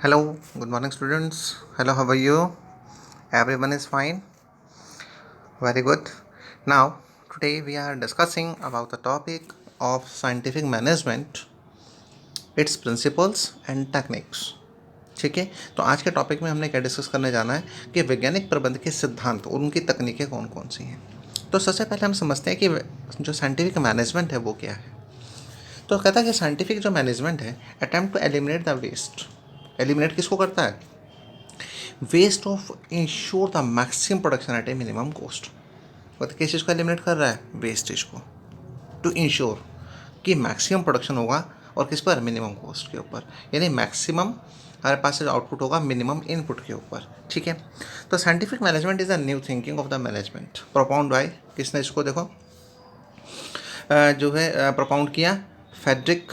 Hello, good morning, students. Hello, how are you? Everyone is fine. Very good. Now, today we are discussing about the topic of scientific management, its principles and techniques. ठीक है, तो आज के topic में हमने क्या discuss करने जाना है कि वैज्ञानिक प्रबंध के सिद्धांत और उनकी तकनीकें कौन कौन सी हैं। तो सबसे पहले हम समझते हैं कि जो साइंटिफिक मैनेजमेंट है वो क्या है। तो कहता है कि साइंटिफिक जो मैनेजमेंट है, attempt to eliminate the waste. Eliminate किसको करता है? Waste of ensure the maximum production at a minimum cost. मतलब किस चीज़ को एलिमिनेट कर रहा है? वेस्टेज को, टू इंश्योर कि मैक्सिमम प्रोडक्शन होगा और किस पर? मिनिमम कॉस्ट के ऊपर। यानी मैक्सिमम हमारे पास जो आउटपुट होगा मिनिमम इनपुट के ऊपर। ठीक है, तो scientific management is a new thinking of the management propound by, किसने इसको देखो जो है प्रोपाउंड किया? फेडरिक,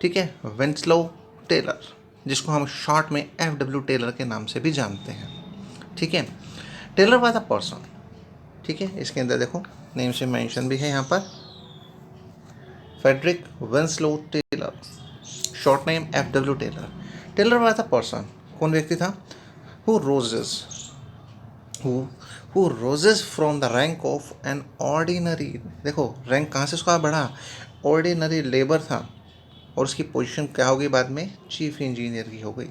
ठीक है, विंस्लो टेलर, जिसको हम शॉर्ट में FW टेलर के नाम से भी जानते हैं। ठीक है, टेलर वाज अ पर्सन। ठीक है, इसके अंदर देखो नेम से मेंशन भी है यहाँ पर, Frederick Winslow Taylor, short name FW Taylor. Taylor was a person, कौन व्यक्ति था? Who roses who roses from the rank of an ordinary. देखो रैंक कहाँ से उसका बढ़ा? ऑर्डिनरी लेबर था और उसकी पोजीशन क्या हो गई बाद में? चीफ इंजीनियर की हो गई।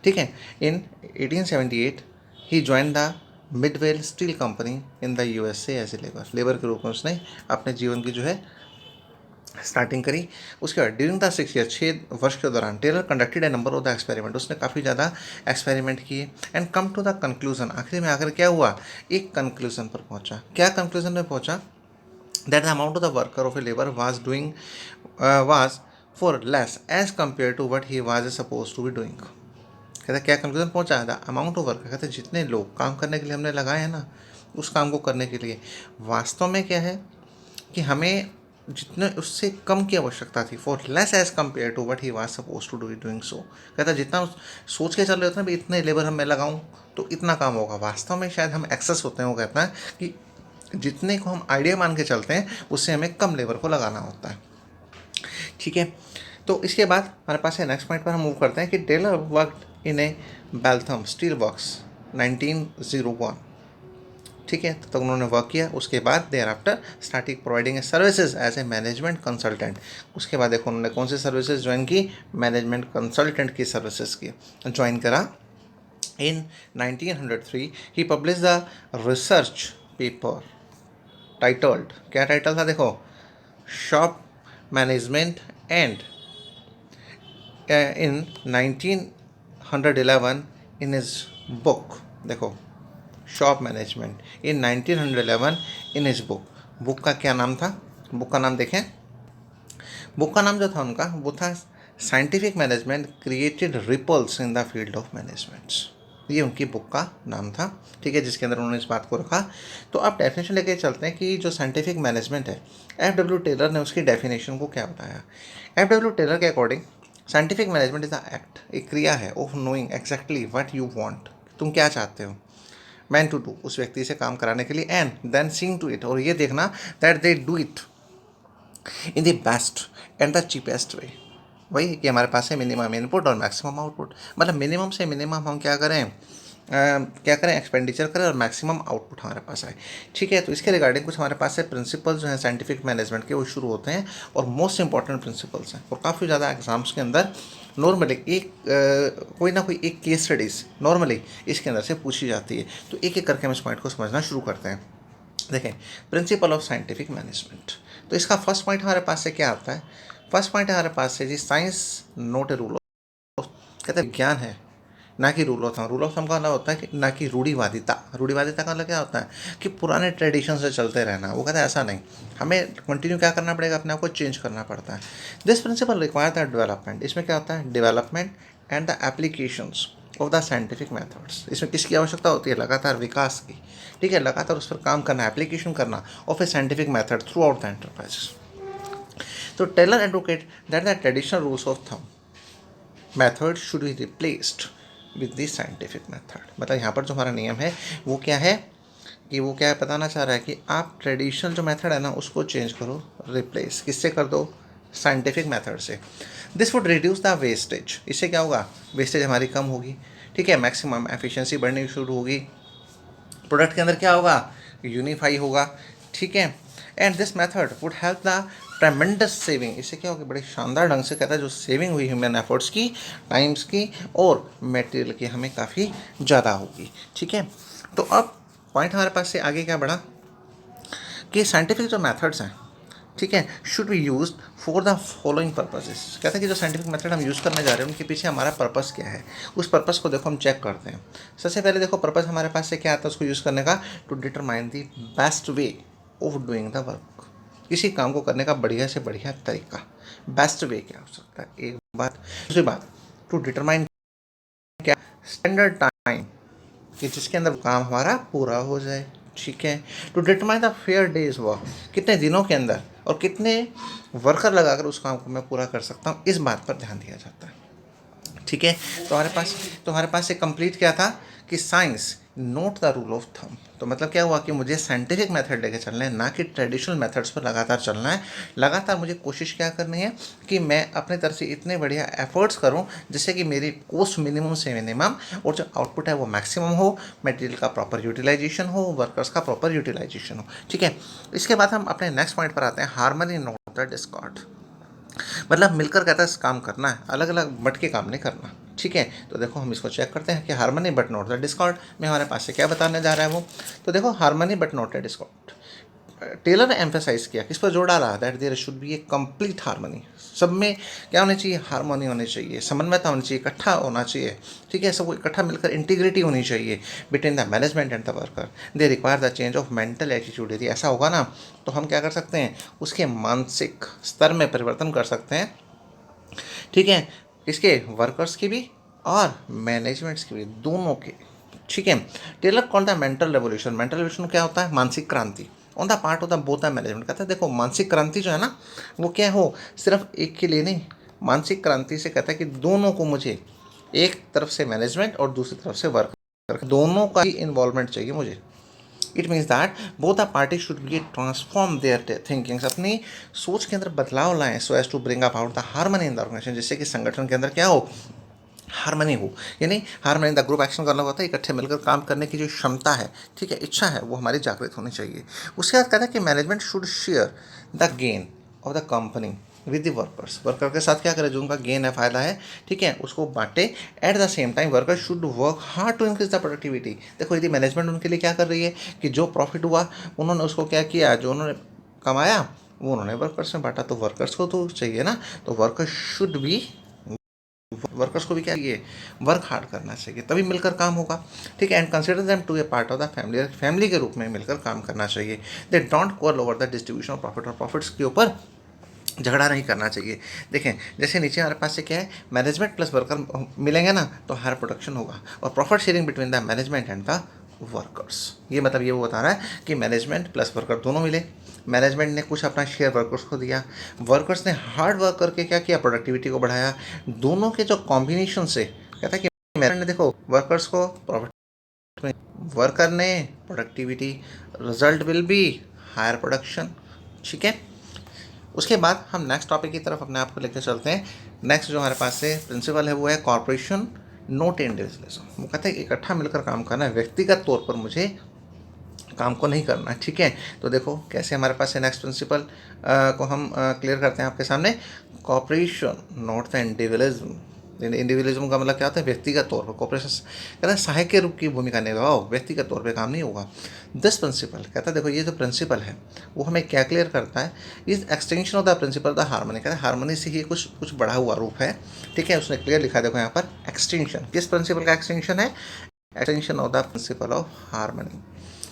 ठीक है, in 1878 he join the Midvale Steel Company in the USA as a labour के रूप में उसने अपने जीवन की जो है स्टार्टिंग करी। उसके बाद ड्यूरिंग द 6 ईयर, 6 वर्ष के दौरान Taylor conducted a number of the experiment, उसने काफ़ी ज़्यादा एक्सपेरिमेंट किए and come to the conclusion, आखिर में आकर क्या हुआ? एक कंक्लूजन पर पहुंचा। क्या कंक्लूजन में पहुंचा? That the amount of the worker of a labour was doing was for less as compare to what he was suppose to be doing. कहता क्या कंक्लूजन पहुंचा? द अमाउंट ऑफ वर्क, कहते जितने लोग काम करने के लिए हमने लगाए हैं ना, उस काम को करने के लिए वास्तव में क्या है कि हमें जितने उससे कम की आवश्यकता थी, for less as compare to what he was suppose to do doing so. कहता जितना सोच के चल रहे होते हैं इतने लेबर हम मैं लगाऊँ तो इतना काम होगा, वास्तव में शायद हम एक्सेस होते हैं। वो कहता है कि जितने को हम आइडिया मान के चलते हैं उससे हमें कम लेबर को लगाना होता है। ठीक है, तो इसके बाद हमारे पास है नेक्स्ट पॉइंट पर हम मूव करते हैं कि Taylor worked in a Bethlehem Steel Works 1901। ठीक है, तो उन्होंने वर्क किया। उसके बाद thereafter starting providing services as a management consultant. उसके बाद देखो उन्होंने कौन सी सर्विसेज ज्वाइन की? मैनेजमेंट कंसल्टेंट की सर्विसेज की ज्वाइन करा। In 1903 he publish the research paper titled, क्या टाइटल था? देखो, shop management and in 1911 in his book, देखो shop management in 1911 in his book. Book का क्या नाम था? बुक का नाम देखें, बुक का नाम जो था उनका वो था scientific management created ripples in the field of managements. ये उनकी बुक का नाम था। ठीक है, जिसके अंदर उन्होंने इस बात को रखा। तो आप डेफिनेशन लेके चलते हैं कि जो साइंटिफिक मैनेजमेंट है, FW टेलर ने उसकी डेफिनेशन को क्या बताया। FW टेलर के according scientific management is the act, एक क्रिया है of knowing exactly what you want, तुम क्या चाहते हो मैन टू डू, उस व्यक्ति से काम कराने के लिए, and then seeing to it, और ये देखना that they do it in the best and the cheapest way. वही कि हमारे पास है मिनिमम इनपुट और मैक्सिमम आउटपुट। मतलब मिनिमम से मिनिमम हम क्या करें एक्सपेंडिचर करें और मैक्सिमम आउटपुट हमारे पास आए। ठीक है, तो इसके रिगार्डिंग कुछ हमारे पास है प्रिंसिपल्स जो हैं साइंटिफिक मैनेजमेंट के, वो शुरू होते हैं और मोस्ट इंपॉर्टेंट प्रिंसिपल्स हैं और काफ़ी ज़्यादा एग्जाम्स के अंदर नॉर्मली एक कोई ना कोई एक केस स्टडीज़ नॉर्मली इसके अंदर से पूछी जाती है। तो एक एक करके हम इस पॉइंट को समझना शुरू करते हैं। देखें, प्रिंसिपल ऑफ साइंटिफिक मैनेजमेंट, तो इसका फर्स्ट पॉइंट हमारे पास से क्या आता है? फर्स्ट पॉइंट हमारे पास से जी, साइंस नॉट ए रूल, कहते हैं विज्ञान है ना कि rule of thumb. Rule of thumb का मतलब होता है कि ना कि रूढ़िवादिता। रूढ़िवादिता का मतलब क्या होता है कि पुराने ट्रेडिशन से चलते रहना। वो कहता है ऐसा नहीं, हमें कंटिन्यू क्या करना पड़ेगा, अपने आप को चेंज करना पड़ता है। This principle require the development, इसमें क्या होता है? Development and the applications of the scientific methods. इसमें किसकी आवश्यकता होती है? लगातार विकास की। ठीक है, लगातार उस पर काम करना, एप्लीकेशन करना of a scientific method throughout the enterprises. तो Taylor advocate that the traditional rules of thumb method should be replaced with the scientific method. मतलब यहाँ पर जो हमारा नियम है वो क्या है कि वो क्या बताना चाह रहा है कि आप ट्रेडिशनल जो मेथड है ना उसको चेंज करो, रिप्लेस किससे कर दो? साइंटिफिक मेथड से। This would reduce the wastage, इससे क्या होगा, वेस्टेज हमारी कम होगी, ठीक है, मैक्सिमम एफिशिएंसी बढ़नी शुरू होगी, प्रोडक्ट के अंदर क्या होगा, यूनिफाई होगा, ठीक है। And this method would help the ट्रेमेंडस saving, इससे क्या होगी, बड़े शानदार ढंग से कहता है जो सेविंग हुई ह्यूमन एफर्ट्स की, टाइम्स की और मटेरियल की हमें काफ़ी ज़्यादा होगी, ठीक है। तो अब पॉइंट हमारे पास से आगे क्या बढ़ा कि साइंटिफिक जो मेथड्स हैं, ठीक है, should be use for the following purposes, कहते हैं कि जो साइंटिफिक मेथड हम यूज़ करने जा रहे हैं उनके पीछे हमारा पर्पस क्या है, उस पर्पस को देखो हम चेक करते हैं। सबसे पहले देखो पर्पस हमारे पास से क्या आता है उसको यूज़ करने का, to determine the best way of doing the work, किसी काम को करने का बढ़िया से बढ़िया तरीका, बेस्ट वे क्या हो सकता है, एक बात। दूसरी बात, टू डिटरमाइन क्या, स्टैंडर्ड टाइम, कि जिसके अंदर काम हमारा पूरा हो जाए, ठीक है। To determine the fair days work, कितने दिनों के अंदर और कितने वर्कर लगाकर उस काम को मैं पूरा कर सकता हूँ, इस बात पर ध्यान दिया जाता है, ठीक है। तो हमारे पास एक कंप्लीट क्या था कि science note the rule of thumb, तो मतलब क्या हुआ कि मुझे साइंटिफिक मेथड लेके चलना है, ना कि ट्रेडिशनल मेथड्स पर लगातार चलना है। लगातार मुझे कोशिश क्या करनी है कि मैं अपने तरफ से इतने बढ़िया एफर्ट्स करूं जिससे कि मेरी कॉस्ट मिनिमम से मिनिमम और जो आउटपुट है वो मैक्सिमम हो, मटेरियल का प्रॉपर यूटिलाइजेशन हो, वर्कर्स का प्रॉपर यूटिलाइजेशन हो, ठीक है। इसके बाद हम अपने नेक्स्ट पॉइंट पर आते हैं, हार्मनी नॉट द डिस्कॉर्ड, मतलब मिलकर कहता है काम करना है, अलग अलग बट के काम नहीं करना, ठीक है। तो देखो हम इसको चेक करते हैं कि harmony but not the Discord में हमारे पास से क्या बताने जा रहा है वो। तो देखो harmony but not the discord, Taylor ने एम्फेसाइज किया, किस पर जोर डाला, that there should be a complete harmony, सब में क्या होनी चाहिए, हार्मोनी होनी चाहिए, समन्वयता होनी चाहिए, इकट्ठा होना चाहिए, ठीक है, सबको इकट्ठा मिलकर इंटीग्रिटी होनी चाहिए between the management and the worker, they require the change of mental attitude, यदि ऐसा होगा ना तो हम क्या कर सकते हैं, उसके मानसिक स्तर में परिवर्तन कर सकते हैं, ठीक है, इसके वर्कर्स की भी और मैनेजमेंट्स की भी, दोनों के, ठीक है। Taylor called the mental revolution, mental revolution क्या होता है, मानसिक क्रांति on the part of the both the management, कहता है देखो मानसिक क्रांति जो है ना वो क्या हो, सिर्फ एक के लिए नहीं, मानसिक क्रांति से कहता है कि दोनों को, मुझे एक तरफ से मैनेजमेंट और दूसरी तरफ से वर्कर, दोनों का ही इन्वॉल्वमेंट चाहिए मुझे। It means that both the party should be transform their thinkings, अपनी सोच के अंदर बदलाव लाएं, so as to bring about the harmony in the organisation, जिससे कि संगठन के अंदर क्या हो, हार्मनी हो, यानी हार्मनी द ग्रुप एक्शन करना होता है, इकट्ठे मिलकर काम करने की जो क्षमता है, ठीक है, इच्छा है, वो हमारी जागृत होनी चाहिए। उसके बाद कहता है कि management should share the gain of the company with the workers, worker के साथ क्या करें, जो उनका गेन है, फायदा है, ठीक है, उसको बांटे। At the same time worker should work hard to increase the productivity, देखो यदि मैनेजमेंट उनके लिए क्या कर रही है कि जो प्रॉफिट हुआ उन्होंने उसको क्या किया, जो उन्होंने कमाया वो उन्होंने वर्कर्स में बांटा, तो वर्कर्स को तो चाहिए ना, तो वर्कर्स शुड भी, वर्कर्स को भी क्या चाहिए, वर्क हार्ड करना चाहिए, तभी मिलकर काम होगा, ठीक है। And consider them to a part of the family, family के रूप में मिलकर काम करना चाहिए। They don't quarrel over the distribution of profit, और प्रॉफिट्स के ऊपर झगड़ा नहीं करना चाहिए। देखें जैसे नीचे हमारे पास से क्या है, मैनेजमेंट प्लस वर्कर मिलेंगे ना तो हायर प्रोडक्शन होगा, और profit sharing between the management and the workers, ये मतलब ये वो बता रहा है कि मैनेजमेंट प्लस वर्कर दोनों मिले, मैनेजमेंट ने कुछ अपना शेयर वर्कर्स को दिया, वर्कर्स ने हार्ड वर्क करके क्या किया, प्रोडक्टिविटी को बढ़ाया, दोनों के जो कॉम्बिनेशन से कहता है कि मैनेजमेंट ने देखो वर्कर्स को प्रॉफिट, वर्कर ने productivity, result will be higher production, ठीक है। उसके बाद हम नेक्स्ट टॉपिक की तरफ अपने आप को लेकर चलते हैं। नेक्स्ट जो हमारे पास से प्रिंसिपल है वो है कॉर्पोरेशन नोट इंडिविजुअलिज्म, वो कहते हैं इकट्ठा मिलकर काम करना है, व्यक्तिगत तौर पर मुझे काम को नहीं करना है, ठीक है। तो देखो कैसे हमारे पास है नेक्स्ट प्रिंसिपल को हम क्लियर करते हैं आपके सामने, corporation not the individualism, individualism का मतलब क्या होता है, व्यक्तिगत तौर पर, कॉर्पोरेशन कहता है सहायक के रूप की भूमिका निभाओ, व्यक्तिगत तौर पे काम नहीं होगा। दिस प्रिंसिपल कहता है देखो ये जो प्रिंसिपल है वो हमें क्या क्लियर करता है, is extension of the principle the harmony, कहता है हार्मनी से ही कुछ कुछ बढ़ा हुआ रूप है, ठीक है, उसने क्लियर लिखा देखो यहाँ पर, एक्सटेंशन, किस प्रिंसिपल का एक्सटेंशन है, extension of the principle of harmony.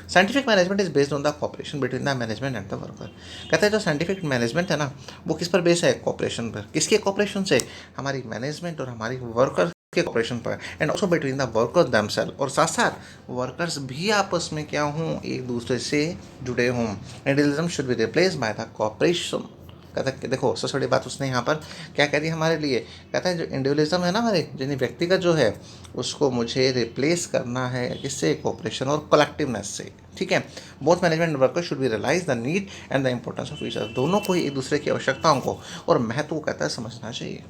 Scientific management is based on the cooperation between the management and the worker, कहता है जो साइंटिफिक मैनेजमेंट है ना वो किस पर बेस है, कॉपरेशन पर, किसके कॉपरेशन से, हमारी मैनेजमेंट और हमारी वर्कर के कॉपरेशन पर, and also between the workers themselves, और साथ साथ वर्कर्स भी आपस में क्या हों, एक दूसरे से जुड़े हों। Individualism should be replace by the cooperation, कहता है देखो सबसे बड़ी बात उसने यहाँ पर क्या कह दी हमारे लिए, कहता है जो इंडिविजुअलिज्म है ना हमारे यानी व्यक्तिगत जो है उसको मुझे रिप्लेस करना है किससे, कोऑपरेशन और कलेक्टिवनेस से, ठीक है। Both management and workers should be realize the need and the importance of each other, दोनों को ही एक दूसरे की आवश्यकताओं को और महत्व को कहता है समझना चाहिए।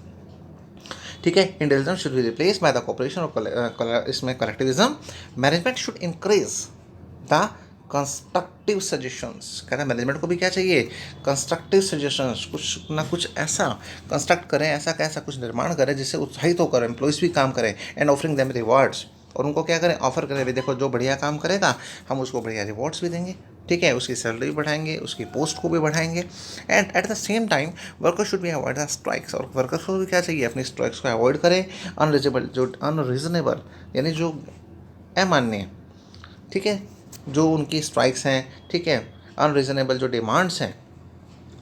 ठीक है, individualism should be replace by the cooperation और इसमें collectivism. Management should increase the constructive suggestions. कहता है मैनेजमेंट को भी क्या चाहिए, कंस्ट्रक्टिव सजेशंस, कुछ ना कुछ ऐसा कंस्ट्रक्ट करें, ऐसा कैसा कुछ निर्माण करें जिससे उत्साहित होकर एम्प्लॉयज़ भी काम करें, एंड ऑफरिंग देम रिवार्ड्स, और उनको क्या करें, ऑफर करें, भाई देखो जो बढ़िया काम करेगा हम उसको बढ़िया रिवॉर्ड्स भी देंगे, ठीक है, उसकी सैलरी भी बढ़ाएंगे, उसकी पोस्ट को भी बढ़ाएंगे। And eight the same time workers should be avoid the strikes, और वर्कर्स को भी क्या चाहिए, अपनी स्ट्राइक्स को अवॉइड करें। अनरीजनेबल यानी जो अमान्य, ठीक है, जो उनकी स्ट्राइक्स हैं, ठीक है, अनरीजनेबल जो डिमांड्स हैं,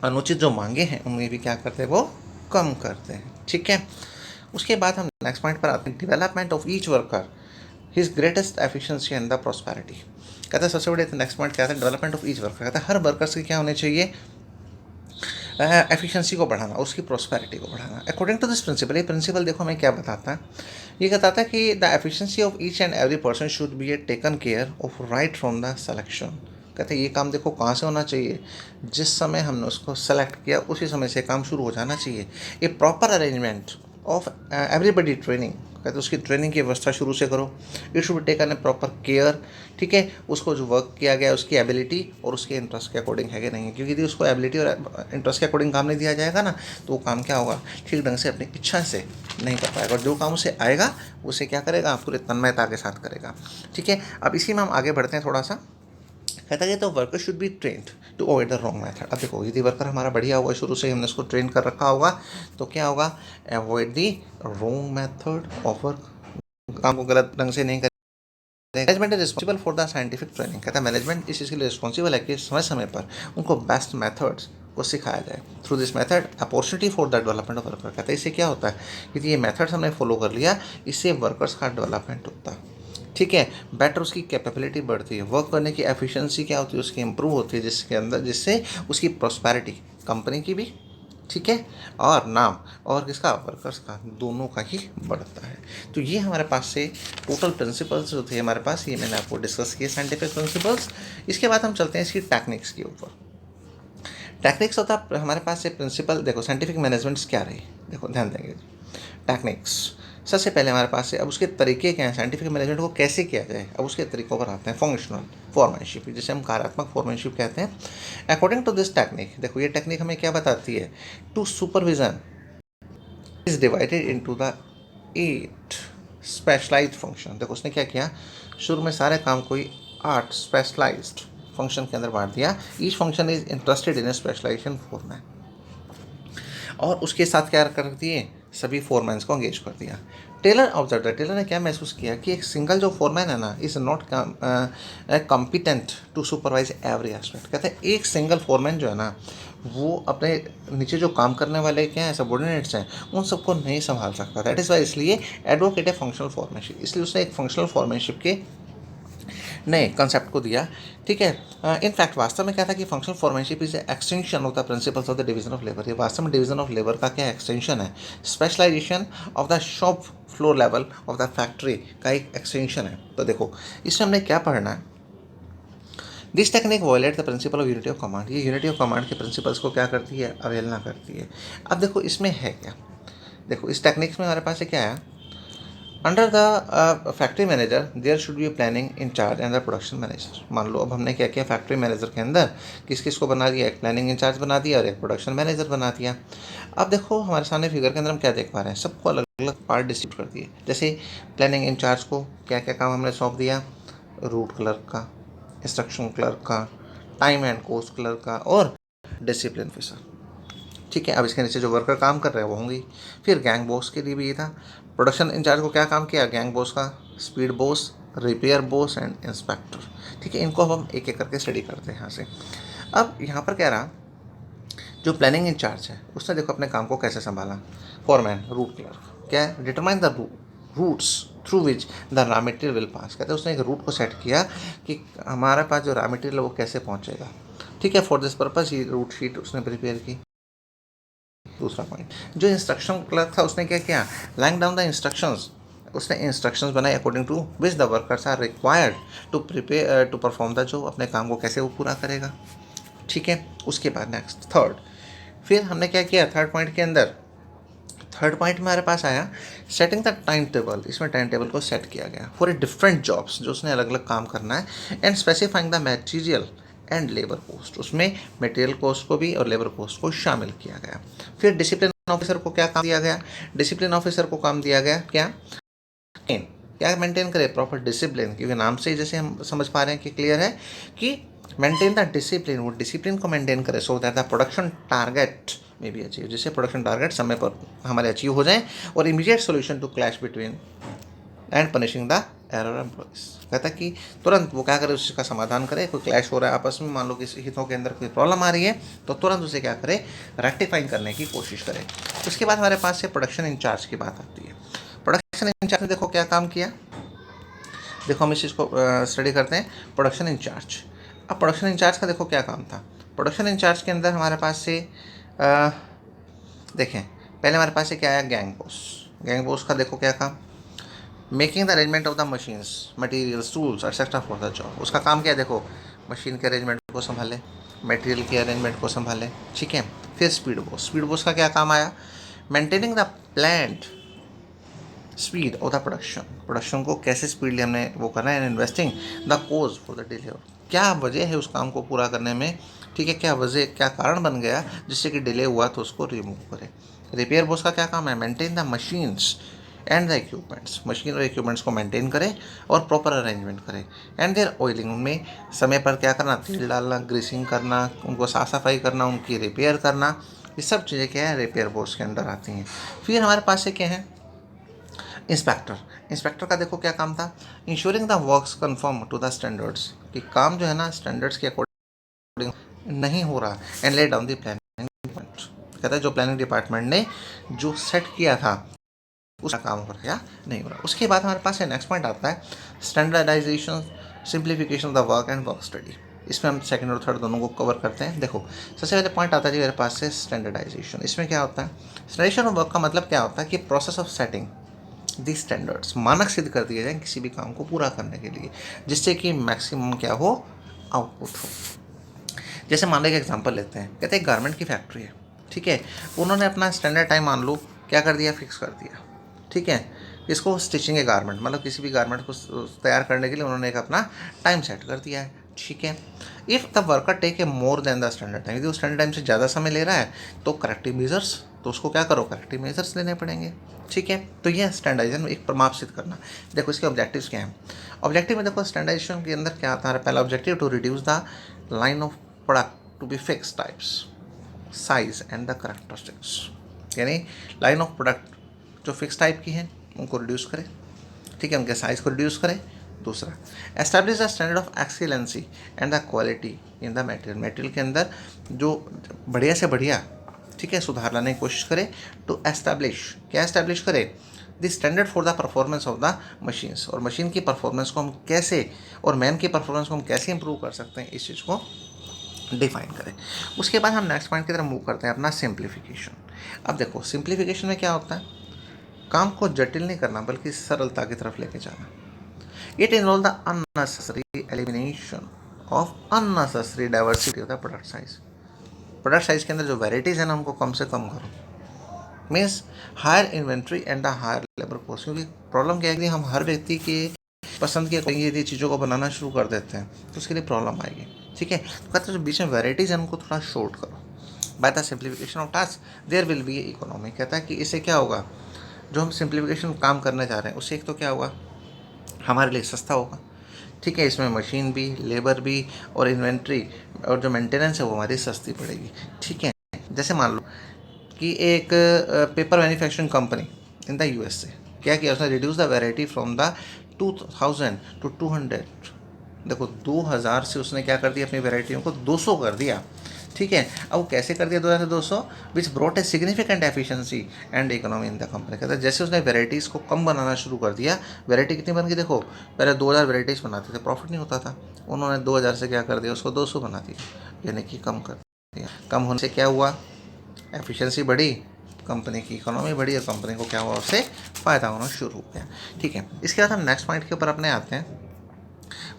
अनुचित जो मांगे हैं, उन्हें भी क्या करते हैं, वो कम करते हैं, ठीक है। उसके बाद हम नेक्स्ट पॉइंट पर आते हैं, development of each worker his greatest efficiency and the prosperity. कहता है सबसे बड़े नेक्स्ट पॉइंट क्या है, डेवलपमेंट ऑफ ईच वर्कर। कहता है हर वर्कर्स की क्या होने चाहिए, एफिशिएंसी को बढ़ाना, उसकी प्रॉस्पेरिटी को बढ़ाना। अकॉर्डिंग टू दिस प्रिंसिपल, ये प्रिंसिपल देखो हमें क्या बताता है, ये बताता है कि the efficiency of each and every person should be a taken care of right from the selection. कहते हैं ये काम देखो कहाँ से होना चाहिए, जिस समय हमने उसको सेलेक्ट किया उसी समय से काम शुरू हो जाना चाहिए। A proper arrangement of everybody training, कहते उसकी ट्रेनिंग की व्यवस्था शुरू से करो। It should be taken a proper care, ठीक है, उसको जो वर्क किया गया उसकी एबिलिटी और उसके इंटरेस्ट के अकॉर्डिंग है कि नहीं है, क्योंकि यदि उसको एबिलिटी और इंटरेस्ट के अकॉर्डिंग काम नहीं दिया जाएगा ना, तो वो काम क्या होगा, ठीक ढंग से अपनी इच्छा से नहीं कर पाएगा, और जो काम उसे आएगा उसे क्या करेगा, पूरे तन्मयता के साथ करेगा, ठीक है। अब इसी में हम आगे बढ़ते हैं थोड़ा सा। कहता है तो worker should be trained to avoid the wrong method. अब देखो यदि वर्कर हमारा बढ़िया होगा, शुरू से ही हमने उसको ट्रेन कर रखा होगा, तो क्या होगा, avoid the wrong method of work, काम को गलत ढंग से नहीं करें। Management is responsible for the scientific training. कहता है मैनेजमेंट इस चीज़ के लिए रिस्पॉन्सिबल है कि समय समय पर उनको बेस्ट मेथड्स को सिखाया जाए। Through this method opportunity for the development of worker. कहता है इससे क्या होता है, यदि ये मेथड्स हमने फॉलो कर लिया, इससे वर्कर्स का डेवलपमेंट होता है, ठीक है, बेटर उसकी कैपेबिलिटी बढ़ती है, वर्क करने की एफिशिएंसी क्या होती है उसकी इंप्रूव होती है, जिसके अंदर जिससे उसकी प्रॉस्पेरिटी कंपनी की भी, ठीक है, और नाम और किसका, वर्कर्स का, दोनों का ही बढ़ता है। तो ये हमारे पास से टोटल प्रिंसिपल्स जो थे हमारे पास, ये मैंने आपको डिस्कस किए साइंटिफिक प्रिंसिपल्स। इसके बाद हम चलते हैं इसकी टेक्निक्स के ऊपर। टेक्निक्स होता है हमारे पास से प्रिंसिपल, देखो साइंटिफिक मैनेजमेंट्स क्या रही, देखो ध्यान देंगे टेक्निक्स। सबसे पहले हमारे पास है, अब उसके तरीके क्या हैं, साइंटिफिक मैनेजमेंट को कैसे किया जाए, अब उसके तरीकों पर आते हैं। फंक्शनल फोरमैनशिप, जिसे हम कार्यात्मक फोरमैनशिप कहते हैं। अकॉर्डिंग टू दिस टेक्निक, देखो ये टेक्निक हमें क्या बताती है, to supervision is divided into the 8 specialized function. देखो उसने क्या किया, शुरू में सारे काम कोई 8 स्पेशलाइज्ड फंक्शन के अंदर बांट दिया। Each function is interested in a specialization foreman, और उसके साथ क्या कर दिए, सभी फोरमैन्स को एंगेज कर दिया। टेलर ऑब्जर्व, टेलर ने क्या महसूस किया कि एक सिंगल जो फोरमैन है ना, is not competent to supervise every aspect. कहते हैं एक सिंगल फोरमैन जो है ना, वो अपने नीचे जो काम करने वाले क्या हैं, सबऑर्डिनेट्स हैं, उन सबको नहीं संभाल सकता। दैट इज़ वाई, इसलिए एडवोकेट है फंक्शनल फॉर्मेनशिप, इसलिए उसने एक फंक्शनल फॉर्मेनशिप के नए कंसेप्ट को दिया, ठीक है। इनफैक्ट वास्तव में क्या था कि functional foremanship is extension of the principles of the division of labour. ये वास्तव में डिवीजन ऑफ लेबर का क्या एक्सटेंशन है, specialization of the shop floor level of the factory का एक एक्सटेंशन है। तो देखो इसमें हमने क्या पढ़ना है, this technique violate the principle of unity of command. ये यूनिटी ऑफ कमांड के प्रिंसिपल्स को क्या करती है, अवहेलना करती है। अब देखो इसमें है क्या, देखो इस टेक्निक्स में हमारे पास से क्या है, under the factory manager there should be planning incharge and the production manager. मान लो अब हमने क्या किया, फैक्ट्री मैनेजर के अंदर किस किस को बना दिया, एक प्लानिंग इंचार्ज बना दिया और एक प्रोडक्शन मैनेजर बना दिया। अब देखो हमारे सामने फिगर के अंदर हम क्या देख पा रहे हैं, सबको अलग अलग पार्ट डिस्ट्रीब्यूट कर दिए। जैसे प्लानिंग इंचार्ज को क्या क्या काम हमने सौंप दिया, रूट क्लर्क का, इंस्ट्रक्शन क्लर्क का, टाइम एंड कॉस्ट क्लर्क का और डिसिप्लिन ऑफिसर, ठीक है। अब इसके नीचे जो वर्कर काम कर रहे हैं वो होंगी। फिर गैंग बॉस के लिए भी ये था, प्रोडक्शन इंचार्ज को क्या काम किया, गैंग बॉस का, speed boss, repair boss and inspector, ठीक है। इनको हम एक एक करके स्टडी करते हैं यहाँ से। अब यहाँ पर कह रहा, जो प्लानिंग इंचार्ज है उसने देखो अपने काम को कैसे संभाला, फॉरमैन, रूट क्लर्क, क्या है, determine the routes through which the raw material will pass. कहते हैं उसने एक रूट को सेट किया कि हमारे पास जो रॉ मटेरियल है वो कैसे पहुँचेगा, ठीक है। फॉर दिस पर्पज़ ये रूट शीट उसने प्रिपेयर की। दूसरा पॉइंट, जो इंस्ट्रक्शन क्लर्क था उसने क्या किया, लाइंग डाउन द इंस्ट्रक्शंस, उसने इंस्ट्रक्शंस बनाए according to which the workers are required to prepare to perform the, जो अपने काम को कैसे वो पूरा करेगा, ठीक है। उसके बाद नेक्स्ट थर्ड, फिर हमने क्या किया, थर्ड पॉइंट के अंदर थर्ड पॉइंट में हमारे पास आया सेटिंग द टाइम टेबल। इसमें टाइम टेबल को सेट किया गया फॉर ए डिफरेंट जॉब्स, जो उसने अलग अलग काम करना है, and specifying the material and labour cost. उसमें मटेरियल कॉस्ट को भी और लेबर कॉस्ट को शामिल किया गया। फिर डिसिप्लिन ऑफिसर को क्या काम दिया गया? डिसिप्लिन ऑफिसर को काम दिया गया क्या क्या मेंटेन करे? प्रॉपर डिसिप्लिन, क्योंकि नाम से ही जैसे हम समझ पा रहे हैं कि क्लियर है कि मेंटेन द डिसिप्लिन, वो डिसिप्लिन को मेंटेन करे so that the production target में भी अचीव, जिससे प्रोडक्शन टारगेट समय पर हमारे अचीव हो जाए, और immediate solution to clash between and punishing the error employees. कहता है कि तुरंत वो क्या करे, उसका समाधान करे। कोई क्लैश हो रहा है आपस में, मान लो किसी हितों के अंदर कोई प्रॉब्लम आ रही है, तो तुरंत उसे क्या करे, रेक्टिफाइंग करने की कोशिश करे। उसके बाद हमारे पास से प्रोडक्शन इंचार्ज की बात आती है। प्रोडक्शन इंचार्ज ने देखो क्या काम किया, देखो हम इस चीज़ को स्टडी करते हैं। प्रोडक्शन इंचार्ज, अब प्रोडक्शन इंचार्ज का देखो क्या काम था। प्रोडक्शन इंचार्ज के अंदर हमारे पास से देखें, पहले हमारे पास से क्या आया, गैंग बॉस। गैंग बॉस का देखो क्या काम, making the arrangement of the machines, materials, tools etcetera for the job. उसका काम क्या है, देखो मशीन के अरेंजमेंट को संभाले, मटेरियल के अरेंजमेंट को संभाले, ठीक है। फिर स्पीड बॉस, स्पीड बॉस का क्या काम आया, maintaining the plant speed of the production, production को कैसे स्पीडली हमने वो करना है, investing the cause for the delay, क्या वजह है उस काम को पूरा करने में, ठीक है, क्या वजह, क्या कारण बन गया जिससे कि डिले हुआ, तो उसको रिमूव करें। रिपेयर बॉस का क्या काम है, maintain the machines and the equipments, machine और इक्विपमेंट्स को मेंटेन करें और प्रॉपर अरेंजमेंट करें, एंड देयर ऑयलिंग, उनमें समय पर क्या करना, तेल डालना, ग्रीसिंग करना, उनको साफ सफाई करना, उनकी रिपेयर करना, ये सब चीज़ें क्या है, रिपेयर बॉस के अंदर आती हैं। फिर हमारे पास से क्या है, इंस्पेक्टर। इंस्पेक्टर का देखो क्या काम था, ensuring the works conform to the standards, कि काम जो है ना स्टैंडर्ड्स के अकॉर्डिंग नहीं हो रहा, and lay down the planning department, कहता है जो प्लानिंग डिपार्टमेंट ने जो सेट किया था उसका काम हो रहा है या नहीं हो रहा। उसके बाद हमारे पास नेक्स्ट पॉइंट आता है standardization, simplification of the work and work study. इसमें हम सेकंड और थर्ड दोनों को कवर करते हैं। देखो सबसे पहले पॉइंट आता है जी मेरे पास से स्टैंडर्डाइजेशन। इसमें क्या होता है, स्टैंडर्डाइजेशन ऑफ वर्क का मतलब क्या होता है कि process of setting the standards, मानक सिद्ध कर दिए जाए किसी भी काम को पूरा करने के लिए, जिससे कि मैक्सिमम क्या हो, आउटपुट हो। जैसे मान लो एक एग्जांपल लेते हैं, कहते हैं गारमेंट की फैक्ट्री है, ठीक है, उन्होंने अपना स्टैंडर्ड टाइम मान लो क्या कर दिया, फिक्स कर दिया, ठीक है। इसको स्टिचिंग ए गारमेंट, मतलब किसी भी गारमेंट को तैयार करने के लिए उन्होंने एक अपना टाइम सेट कर दिया है, ठीक है। If the worker take a more than the standard time, यदि वो स्टैंडर्ड टाइम से ज़्यादा समय ले रहा है तो करेक्टिव मेजर्स, तो उसको क्या करो, करेक्टिव मेजर्स लेने पड़ेंगे, ठीक है। तो यह स्टैंडर्डाइजेशन एक प्रमाप सिद्ध करना। देखो इसके ऑब्जेक्टिव्स क्या हैं। ऑब्जेक्टिव में देखो स्टैंडर्डाइजेशन के अंदर क्या आता है, पहला objective to reduce the line of product to be fix types, size and the characteristics, यानी लाइन ऑफ प्रोडक्ट जो फिक्स टाइप की है उनको रिड्यूस करें, ठीक है, उनके साइज को रिड्यूस करें। दूसरा, establish the standard of excellency and the quality in the material, material के अंदर जो बढ़िया से बढ़िया, ठीक है, सुधार लाने की कोशिश करें। टू एस्टैब्लिश, क्या एस्टैब्लिश करें, the standard for the performance of the machines, और मशीन की परफॉर्मेंस को हम कैसे, और मैन की परफॉर्मेंस को हम कैसे इंप्रूव कर सकते हैं, इस चीज़ को डिफाइन करें। उसके बाद हम नेक्स्ट पॉइंट की तरफ मूव करते हैं, अपना सिंप्लीफिकेशन। अब देखो सिंप्लीफिकेशन में क्या होता है, काम को जटिल नहीं करना बल्कि सरलता की तरफ लेके जाना। It involve the unnecessary elimination of unnecessary diversity of the product size, product size के अंदर जो वेराइटीज़ है ना उनको कम से कम करो, means higher inventory and the higher labour cost. क्योंकि प्रॉब्लम क्या है कि हम हर व्यक्ति के पसंद के यदि चीज़ों को बनाना शुरू कर देते हैं तो उसके लिए प्रॉब्लम आएगी, ठीक है। तो कहते हैं जो बीच में वेराइटीज़ है उनको थोड़ा शॉर्ट करो। By the simplification of task there will be economy, कहता है कि इससे क्या होगा, जो हम सिंप्लीफिकेशन काम करने जा रहे हैं उससे एक तो क्या होगा, हमारे लिए सस्ता होगा, ठीक है, इसमें मशीन भी, लेबर भी और इन्वेंट्री और जो मेंटेनेंस है वो हमारी सस्ती पड़ेगी, ठीक है। जैसे मान लो कि एक paper manufacturing company in the USA क्या किया, उसने reduce the variety from the 2000 to 200, देखो 2000 से उसने क्या कर दिया, अपनी वैरायटियों को 200 कर दिया, ठीक है। अब वो कैसे कर दिया 2000 से 200, which brought a significant efficiency and economy in the company. कहता है जैसे उसने वेराइटीज़ को कम बनाना शुरू कर दिया, वैरायटी कितनी बन गई, देखो पहले 2000 वेराइटीज़ बनाते थे, प्रॉफिट नहीं होता था, उन्होंने 2000 से क्या कर दिया, उसको 200 बना दिया, यानी कि कम कर दिया। कम होने से क्या हुआ, एफिशिएंसी बढ़ी, कंपनी की इकोनॉमी बढ़ी और कंपनी को क्या हुआ, उससे फ़ायदा होना शुरू हो गया, ठीक है। इसके बाद हम नेक्स्ट पॉइंट के ऊपर अपने आते हैं।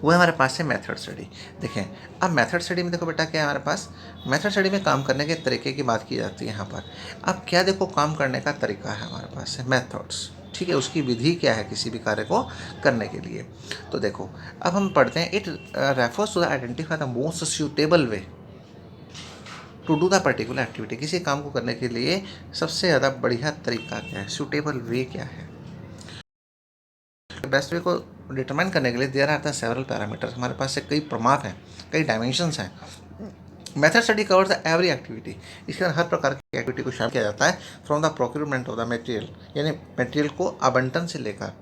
वो है हमारे पास है मेथड स्टडी। देखें अब मेथड स्टडी में देखो बेटा क्या है हमारे पास, मेथड स्टडी में काम करने के तरीके की बात की जाती है यहाँ पर। अब क्या देखो काम करने का तरीका है हमारे पास है मेथड्स, ठीक है, उसकी विधि क्या है किसी भी कार्य को करने के लिए। तो देखो अब हम पढ़ते हैं, it refers to the identify the most suitable way to do the particular activity. किसी काम को करने के लिए सबसे ज़्यादा बढ़िया तरीका क्या है, सूटेबल वे क्या है। बेस्ट वे को डिटरमाइन करने के लिए there are the several parameters, हमारे पास से कई प्रमाप हैं, कई डायमेंशंस हैं। Method study covers the every activity, इसके अंदर हर प्रकार की एक्टिविटी को शामिल किया जाता है। From the procurement of the material, यानी मटेरियल को आवंटन से लेकर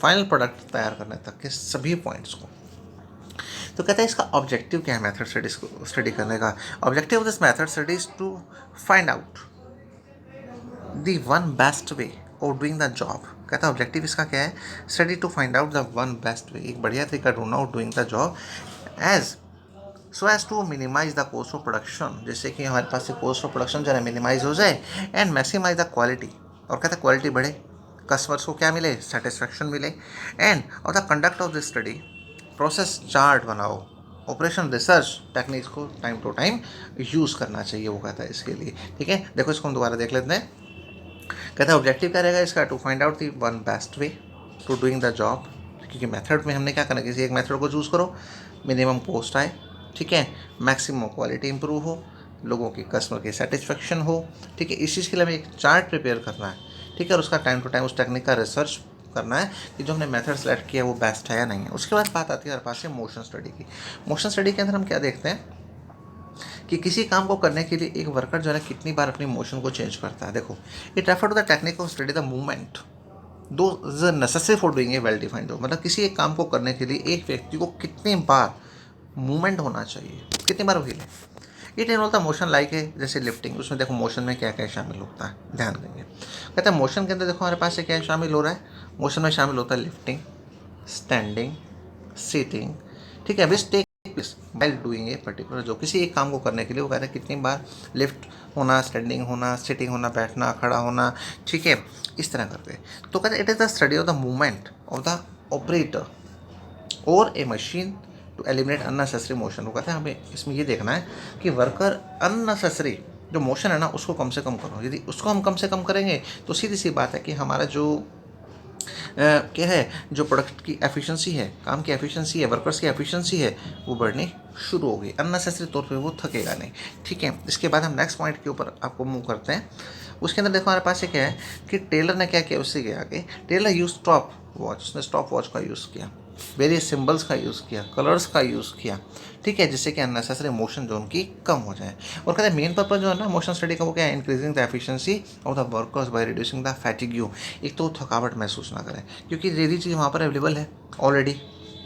फाइनल प्रोडक्ट तैयार करने तक के सभी पॉइंट्स को। तो कहते हैं इसका ऑब्जेक्टिव क्या है मेथड स्टडीज को स्टडी करने का। Objective of this method studies to find out the one best way of doing the job. कहता है ऑब्जेक्टिव इसका क्या है, study to find out the one best way, एक बढ़िया तरीका ढूंढना of doing the job as so as to minimize the cost of production, जिससे कि हमारे पास से कॉस्ट ऑफ प्रोडक्शन जो है मिनिमाइज हो जाए, एंड मैक्सिमाइज द क्वालिटी, और कहता है क्वालिटी बढ़े, कस्टमर्स को क्या मिले, सेटिस्फैक्शन मिले। एंड और the conduct of this study, process chart बनाओ, ऑपरेशन रिसर्च टेक्निक्स को टाइम टू टाइम यूज़ करना चाहिए, वो कहता है इसके लिए। ठीक है, देखो इसको हम दोबारा देख लेते हैं। कहता है ऑब्जेक्टिव क्या रहेगा इसका, to find out the one best way to doing the job, क्योंकि मेथड में हमने क्या करना, किसी एक मेथड को चूज़ करो, मिनिमम कॉस्ट आए, ठीक है, मैक्सिमम क्वालिटी इंप्रूव हो, लोगों की कस्टमर की सेटिस्फेक्शन हो, ठीक है, इस चीज़ के लिए हमें एक चार्ट प्रिपेयर करना है, ठीक है, और उसका टाइम टू टाइम उस टेक्निक का रिसर्च करना है कि जो हमने मेथड सेलेक्ट किया वो बेस्ट है या नहीं है। उसके बाद बात आती है हमारे पास से मोशन स्टडी की। मोशन स्टडी के अंदर हम क्या देखते हैं कि किसी काम को करने के लिए एक वर्कर जो है कितनी बार अपनी मोशन को चेंज करता है। देखो it refer to the technique of study the movement though is necessary for doing a well defined job, मतलब किसी एक काम को करने के लिए एक व्यक्ति को कितनी बार मूवमेंट होना चाहिए, कितनी बार हिले। It involve the motion like है, जैसे लिफ्टिंग, उसमें देखो मोशन में क्या क्या शामिल होता है, ध्यान देंगे। कहते हैं मोशन के अंदर देखो हमारे पास से क्या शामिल हो रहा है, मोशन में शामिल होता है लिफ्टिंग, स्टैंडिंग, सीटिंग, ठीक है, which take place while doing a particular, जो किसी एक काम को करने के लिए वो कहते हैं कितनी बार लिफ्ट होना, स्टैंडिंग होना, सिटिंग होना, बैठना, खड़ा होना, ठीक है, इस तरह करके। तो कहते हैं it is the study of the movement of the operator और a machine to eliminate unnecessary motion. वो कहते हैं हमें इसमें ये देखना है कि वर्कर अननेसेसरी जो मोशन है ना उसको कम से कम करो। यदि उसको हम कम से कम करेंगे तो सीधी सी बात है कि हमारा जो क्या है, जो प्रोडक्ट की एफिशिएंसी है, काम की एफिशिएंसी है, वर्कर्स की एफिशिएंसी है, वो बढ़नी शुरू होगी, अननेसेसरी तौर पे वो थकेगा नहीं। ठीक है, इसके बाद हम नेक्स्ट पॉइंट के ऊपर आपको मूव करते हैं। उसके अंदर देखो हमारे पास ये क्या है कि टेलर ने क्या किया, उससे गया आगे, टेलर यूज स्टॉप वॉच, उसने स्टॉप वॉच का यूज़ किया, वेरियस सिंबल्स का यूज़ किया, कलर्स का यूज़ किया, ठीक है, जिससे कि अननेसेसरी मोशन जो उनकी कम हो जाए। और कहते हैं मेन पर्पज जो है ना मोशन स्टडी का वो क्या है, increasing the efficiency of the workers by reducing the fatigue, एक तो थकावट महसूस ना करें, क्योंकि यदि चीज़ वहाँ पर अवेलेबल है ऑलरेडी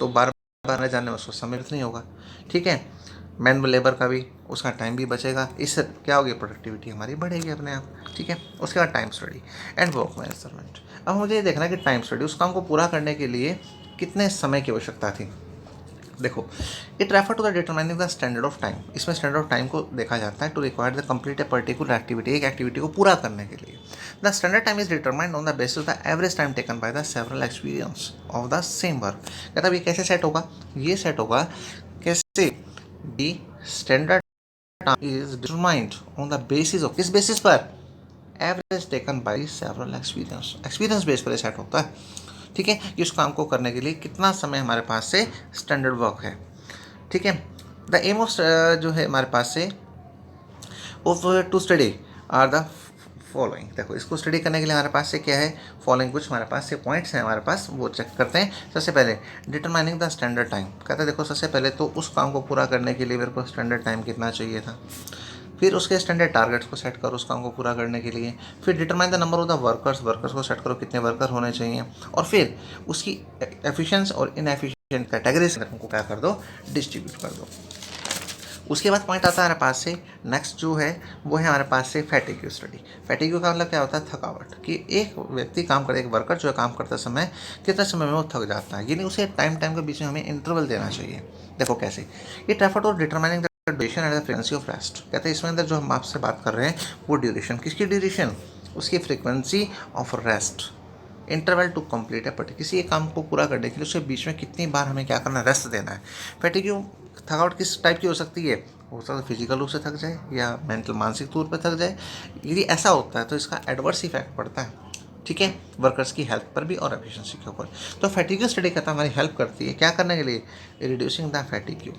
तो बार बार जाने में उसको समय नहीं होगा, ठीक है, मैनुअल लेबर का भी उसका टाइम भी बचेगा, इससे क्या होगी, प्रोडक्टिविटी हमारी बढ़ेगी अपने आप। ठीक है, उसके बाद time study and work management. अब मुझे ये देखना है कि टाइम स्टडी उस काम को पूरा करने के लिए कितने समय की आवश्यकता थी। देखो it refer to the determining the standard of time, इसमें स्टैंडर्ड ऑफ टाइम को देखा जाता है to require the complete a particular activity, एक एक्टिविटी को पूरा करने के लिए। The standard time is determined on the basis of the average time taken by the several experience of the same work. कहता है ये कैसे सेट होगा, ये सेट होगा कैसे, दी standard time is determined on the basis of, किस basis पर, average taken by several experience, experience base पर सेट होता है। ठीक है, कि उस काम को करने के लिए कितना समय हमारे पास से स्टैंडर्ड वर्क है। ठीक है, द एम ऑफ जो है हमारे पास से of to study are the following. देखो इसको स्टडी करने के लिए हमारे पास से क्या है, फॉलोइंग कुछ हमारे पास से पॉइंट्स हैं हमारे पास, वो चेक करते हैं। सबसे पहले डिटरमाइनिंग द स्टैंडर्ड टाइम, कहते हैं देखो सबसे पहले तो उस काम को पूरा करने के लिए मेरे को स्टैंडर्ड टाइम कितना चाहिए था, फिर उसके स्टैंडर्ड टारगेट्स को सेट करो उस काम को पूरा करने के लिए, फिर determine the number of the workers, workers को सेट करो कितने वर्कर होने चाहिए, और फिर उसकी एफिशिएंस और इनएफिशिएंट कैटेगरीज को क्या कर दो, डिस्ट्रीब्यूट कर दो। उसके बाद पॉइंट आता है हमारे पास से नेक्स्ट जो है वो है हमारे पास से फैटिग्यू स्टडी। फैटिग्यू का मतलब क्या होता है, थकावट, कि एक व्यक्ति काम करे, एक वर्कर जो है काम करते समय कितने समय में वो थक जाता है, यानी उसे टाइम के बीच में हमें इंटरवल देना चाहिए। देखो कैसे, it refer to determining duration and the frequency of rest. कहते हैं इसमें अंदर जो हम आपसे बात कर रहे हैं वो ड्यूरेशन, किसकी ड्यूरेशन, उसकी frequency of rest interval to complete है, बट किसी एक काम को पूरा करने के लिए उसके बीच में कितनी बार हमें क्या करना है, रेस्ट देना है। फैटिग्यू थकावट किस टाइप की हो सकती है, हो सकता है फिजिकल रूप से थक जाए या मेंटल मानसिक तौर पर थक जाए। यदि ऐसा होता है तो इसका एडवर्स इफेक्ट पड़ता है, ठीक है, वर्कर्स की हेल्थ पर भी और एफिशिएंसी के ऊपर। तो फैटिग्यू स्टडी कहता है हमारी हेल्प करती है क्या करने के लिए, reducing the fatigue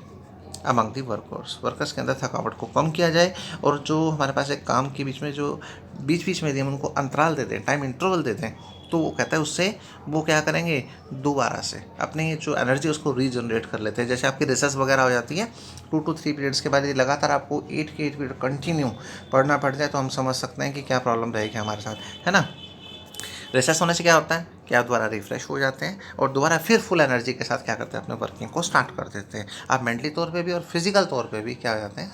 among the workers के अंदर थकावट को कम किया जाए। और जो हमारे पास एक काम के बीच में जो बीच बीच में हम उनको अंतराल दे दें, टाइम इंटरवल दे दें, तो वो कहता है उससे वो क्या करेंगे, दोबारा से अपनी जो एनर्जी उसको रीजनरेट कर लेते हैं। जैसे आपकी रिसर्च वगैरह हो जाती है 2 to 3 पीरियड्स के बाद, यदि लगातार आपको 8 के 8 पीरियड कंटिन्यू पढ़ना पड़ जाए तो हम समझ सकते हैं कि क्या प्रॉब्लम रहेगी हमारे साथ, है ना। रिसेस होने से क्या होता है कि आप दोबारा रिफ्रेश हो जाते हैं और दोबारा फिर फुल एनर्जी के साथ क्या करते हैं, अपने वर्किंग को स्टार्ट कर देते हैं। आप मेंटली तौर पे भी और फिजिकल तौर पे भी क्या हो जाते हैं,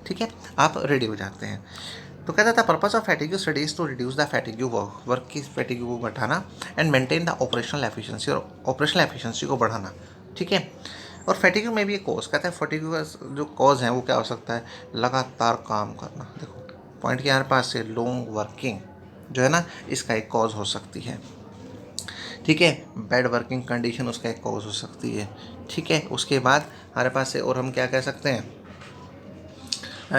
ठीक है, आप रेडी हो जाते हैं। तो कहता था purpose of fatigue studies to reduce the fatigue work की फैटिग्यू को घटाना and maintain the operational efficiency, और ऑपरेशनल एफिशिएंसी को बढ़ाना, ठीक है। और फैटिग्यू में भी एक कॉज कहता है, फैटिग्यू का जो कॉज है वो क्या हो सकता है, लगातार काम करना। देखो पॉइंट के हमारे पास से लॉन्ग वर्किंग जो है ना, इसका एक कॉज हो सकती है, ठीक है। बैड वर्किंग कंडीशन उसका एक कॉज हो सकती है, ठीक है। उसके बाद हमारे पास से और हम क्या कह सकते हैं,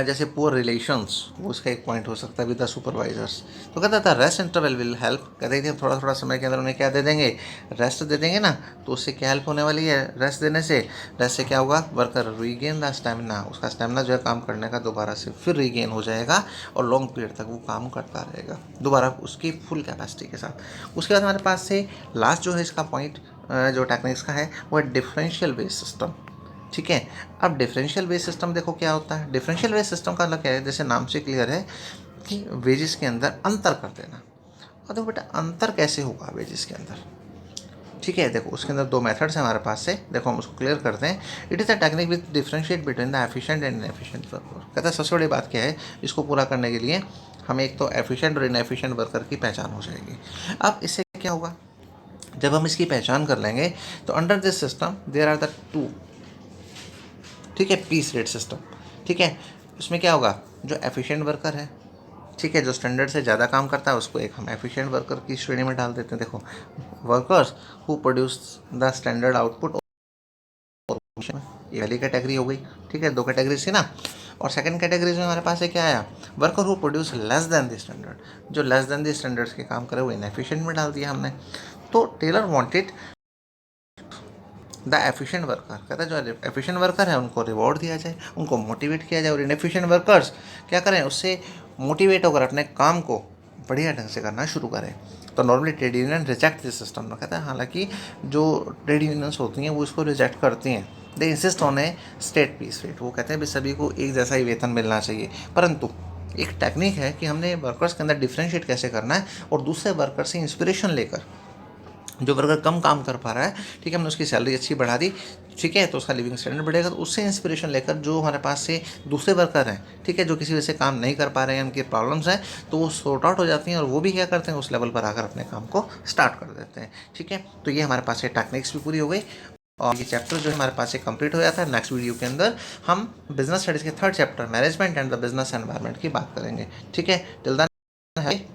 जैसे पुअर रिलेशंस, वो उसका एक पॉइंट हो सकता है विद द सुपरवाइजर्स। तो कहता था रेस्ट इंटरवल विल हेल्प, कहते थे थोड़ा थोड़ा समय के अंदर उन्हें क्या दे देंगे, रेस्ट दे देंगे ना, तो उससे क्या हेल्प होने वाली है, रेस्ट देने से, रेस्ट से क्या होगा, वर्कर रीगेन द स्टेमिना, उसका स्टेमिना जो है काम करने का दोबारा से फिर रीगेन हो जाएगा और लॉन्ग पीरियड तक वो काम करता रहेगा दोबारा उसकी फुल कैपेसिटी के साथ। उसके बाद हमारे पास से लास्ट जो है इसका पॉइंट जो टेक्निक्स का है वो है डिफरेंशियल बेस सिस्टम, ठीक है। अब डिफरेंशियल वेज सिस्टम देखो क्या होता है, डिफरेंशियल वेज सिस्टम का मतलब क्या है, जैसे नाम से क्लियर है कि वेजेस के अंदर अंतर कर देना। और देखो बेटा अंतर कैसे होगा वेजेस के अंदर, ठीक है। देखो उसके अंदर 2 मेथड्स हैं हमारे पास से, देखो हम उसको क्लियर करते हैं। It is a technique with differentiate between the efficient and inefficient worker. कहता है सबसे बड़ी बात क्या है, इसको पूरा करने के लिए हमें एक तो एफिशिएंट और इनएफिशिएंट वर्कर की पहचान हो जाएगी। अब इससे क्या होगा, जब हम इसकी पहचान कर लेंगे तो under this system there are the 2, ठीक है, पीस रेट सिस्टम, ठीक है। उसमें क्या होगा, जो एफिशिएंट वर्कर है, ठीक है, जो स्टैंडर्ड से ज़्यादा काम करता है उसको एक हम एफिशिएंट वर्कर की श्रेणी में डाल देते हैं। देखो workers who produce the standard output, ये वाली कैटेगरी हो गई, ठीक है, 2 कैटेगरी थी ना। और सेकंड कैटेगरी में हमारे पास है क्या आया, worker who produce less than the standard, जो लेस देन द स्टैंडर्ड्स के काम करे वो इनएफिशिएंट में डाल दिया हमने। तो Taylor wanted the efficient worker, कहता है जो एफिशिएंट वर्कर है उनको रिवॉर्ड दिया जाए, उनको मोटिवेट किया जाए, और इनएफिशिएंट वर्कर्स क्या करें, उससे मोटिवेट होकर अपने काम को बढ़िया ढंग से करना शुरू करें। तो normally trade union reject this system में, कहता है हालांकि जो ट्रेड यूनियंस होती हैं वो इसको रिजेक्ट करती हैं, they insist on a straight piece rate, वो कहते हैं भी सभी को एक जैसा ही वेतन मिलना चाहिए। परंतु एक टेक्निक है कि हमने वर्कर्स के अंदर डिफ्रेंशिएट कैसे करना है और दूसरे वर्कर से इंस्पिरेशन लेकर, जो वर्कर कम काम कर पा रहा है, ठीक है, हमने उसकी सैलरी अच्छी बढ़ा दी, ठीक है, तो उसका लिविंग स्टैंडर्ड बढ़ेगा, तो उससे इंस्पिरेशन लेकर जो हमारे पास से दूसरे वर्कर हैं, ठीक है, जो किसी वजह से काम नहीं कर पा रहे हैं, उनकी प्रॉब्लम्स हैं, तो वो सॉर्ट आउट हो जाती हैं और वो भी क्या करते हैं, उस लेवल पर आकर अपने काम को स्टार्ट कर देते हैं, ठीक है। तो ये हमारे पास से टेक्निक्स भी पूरी हो गई और ये चैप्टर जो है हमारे पास से कंप्लीट हो जाता है। नेक्स्ट वीडियो के अंदर हम बिजनेस स्टडीज़ के 3rd chapter management and the business environment की बात करेंगे, ठीक है। Till then